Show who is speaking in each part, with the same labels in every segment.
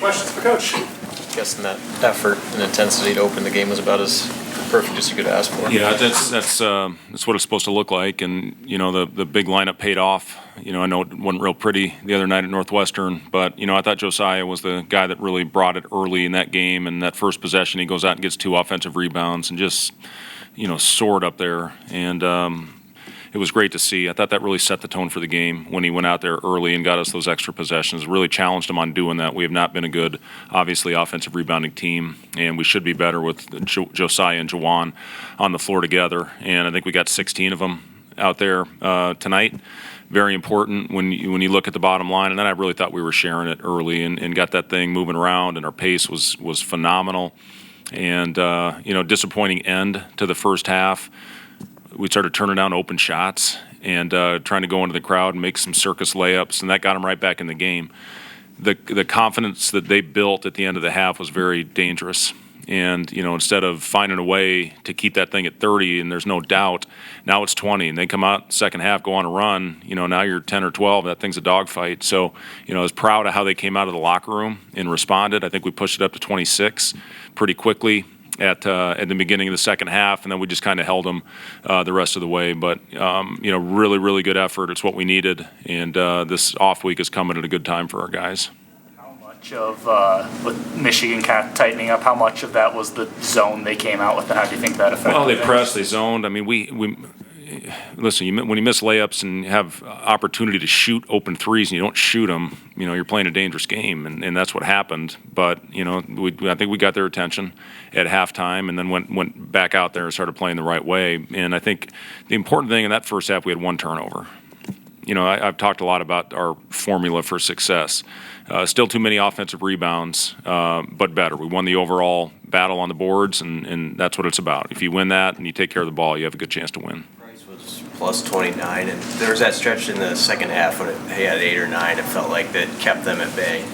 Speaker 1: Questions for Coach?
Speaker 2: Guessing that effort and intensity to open the game was about as perfect as you could ask for.
Speaker 3: Yeah, that's what it's supposed to look like, and the big lineup paid off. I know it wasn't real pretty the other night at Northwestern, but I thought Josiah was the guy that really brought it early in that game. And that first possession, he goes out and gets 2 offensive rebounds and just soared up there, and it was great to see. I thought that really set the tone for the game when he went out there early and got us those extra possessions. Really challenged him on doing that. We have not been a good, obviously, offensive rebounding team, and we should be better with Josiah and Jawan on the floor together. And I think we got 16 of them out there tonight. Very important when you look at the bottom line. And then I really thought we were sharing it early and got that thing moving around, and our pace was phenomenal. And disappointing end to the first half. We started turning down open shots and trying to go into the crowd and make some circus layups, and that got them right back in the game. The confidence that they built at the end of the half was very dangerous. And, instead of finding a way to keep that thing at 30, and there's no doubt, now it's 20, and they come out second half, go on a run, now you're 10 or 12, that thing's a dogfight. So, I was proud of how they came out of the locker room and responded. I think we pushed it up to 26 pretty quickly at the beginning of the second half, and then we just kind of held them the rest of the way. But, really, really good effort. It's what we needed, and this off week is coming at a good time for our guys.
Speaker 1: Of with Michigan kind of tightening up, how much of that was the zone they came out with, and how do you think that affected?
Speaker 3: Well, they pressed, they zoned. I mean, we listen. When you miss layups and have opportunity to shoot open threes and you don't shoot them, you're playing a dangerous game, and that's what happened. But I think we got their attention at halftime, and then went back out there and started playing the right way. And I think the important thing in that first half, we had 1 turnover. I've talked a lot about our formula for success. Still too many offensive rebounds, but better. We won the overall battle on the boards, and that's what it's about. If you win that and you take care of the ball, you have a good chance to win.
Speaker 4: Price was plus 29, and there was that stretch in the second half when he had 8 or 9. It felt like that kept them at bay.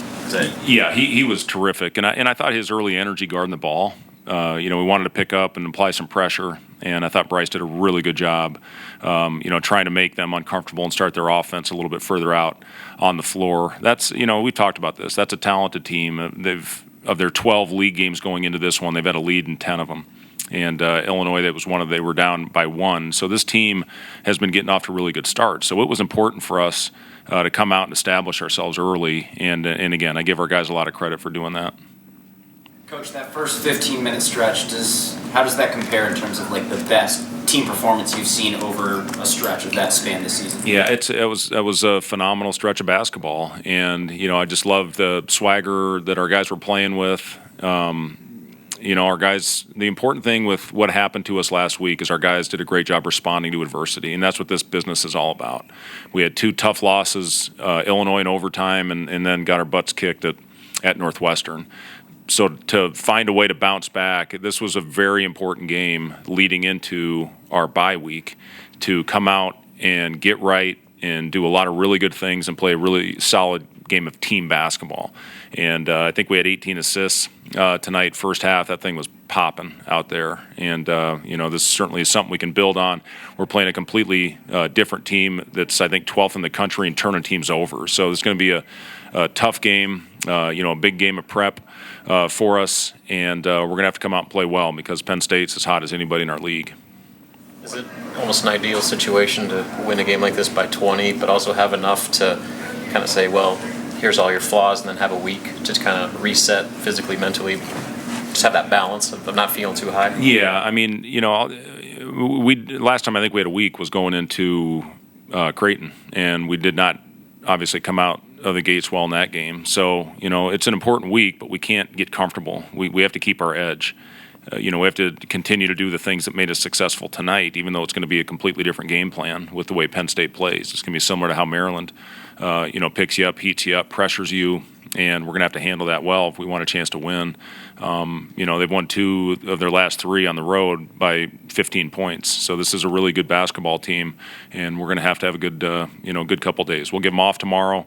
Speaker 3: Yeah, he was terrific, and I thought his early energy guarding the ball. We wanted to pick up and apply some pressure, and I thought Bryce did a really good job, trying to make them uncomfortable and start their offense a little bit further out on the floor. That's, we've talked about this. That's a talented team. Of their 12 league games going into this one, they've had a lead in 10 of them. And Illinois, they were down by 1. So this team has been getting off to a really good start. So it was important for us to come out and establish ourselves early. And again, I give our guys a lot of credit for doing that.
Speaker 5: Coach, that first 15-minute stretch, how does that compare in terms of like the best team performance you've seen over a stretch of that span this season?
Speaker 3: Yeah, it was a phenomenal stretch of basketball, and I just loved the swagger that our guys were playing with. Our guys. The important thing with what happened to us last week is our guys did a great job responding to adversity, and that's what this business is all about. We had 2 tough losses, Illinois in overtime, and then got our butts kicked at Northwestern. So to find a way to bounce back, this was a very important game leading into our bye week to come out and get right and do a lot of really good things and play a really solid game of team basketball. And I think we had 18 assists tonight, first half. That thing was popping out there. And, this certainly is something we can build on. We're playing a completely different team that's, I think, 12th in the country and turning teams over. So it's going to be a tough game, a big game of prep for us. And we're going to have to come out and play well because Penn State's as hot as anybody in our league.
Speaker 2: Is it almost an ideal situation to win a game like this by 20, but also have enough to kind of say, well, here's all your flaws, and then have a week to kind of reset physically, mentally, just have that balance of not feeling too high?
Speaker 3: Yeah, I mean, last time I think we had a week was going into Creighton, and we did not obviously come out of the gates well in that game. So, it's an important week, but we can't get comfortable. We have to keep our edge. We have to continue to do the things that made us successful tonight, even though it's going to be a completely different game plan with the way Penn State plays. It's going to be similar to how Maryland, picks you up, heats you up, pressures you, and we're going to have to handle that well if we want a chance to win. They've won 2 of their last 3 on the road by 15 points. So this is a really good basketball team, and we're going to have a good, good couple days. We'll give them off tomorrow.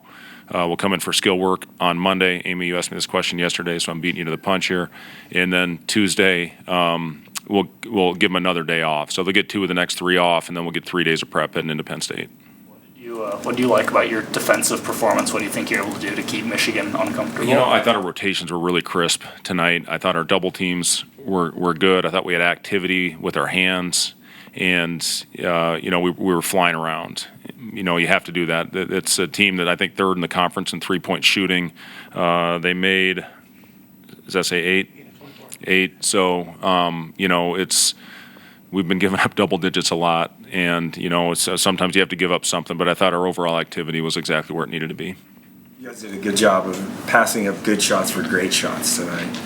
Speaker 3: We'll come in for skill work on Monday. Amy, you asked me this question yesterday, so I'm beating you to the punch here. And then Tuesday, we'll give them another day off. So they'll get 2 of the next 3 off, and then we'll get 3 days of prep heading into Penn State.
Speaker 1: Did you what do you like about your defensive performance? What do you think you're able to do to keep Michigan uncomfortable?
Speaker 3: You know, I thought our rotations were really crisp tonight. I thought our double teams were good. I thought we had activity with our hands, and we were flying around. You know, you have to do that. It's a team that I think third in the conference in 3-point shooting. They made, does that say 8? So, we've been giving up double digits a lot, and sometimes you have to give up something. But I thought our overall activity was exactly where it needed to be.
Speaker 6: You guys did a good job of passing up good shots for great shots tonight.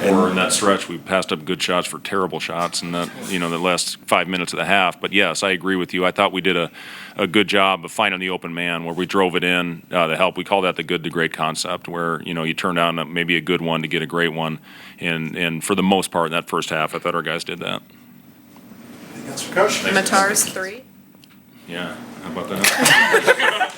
Speaker 3: Or in that stretch, we passed up good shots for terrible shots in that, the last 5 minutes of the half. But yes, I agree with you. I thought we did a good job of finding the open man where we drove it in to help. We call that the good to great concept, where you turn down maybe a good one to get a great one. And for the most part in that first half, I thought our guys did that.
Speaker 7: Matar's 3.
Speaker 3: Yeah, how about that?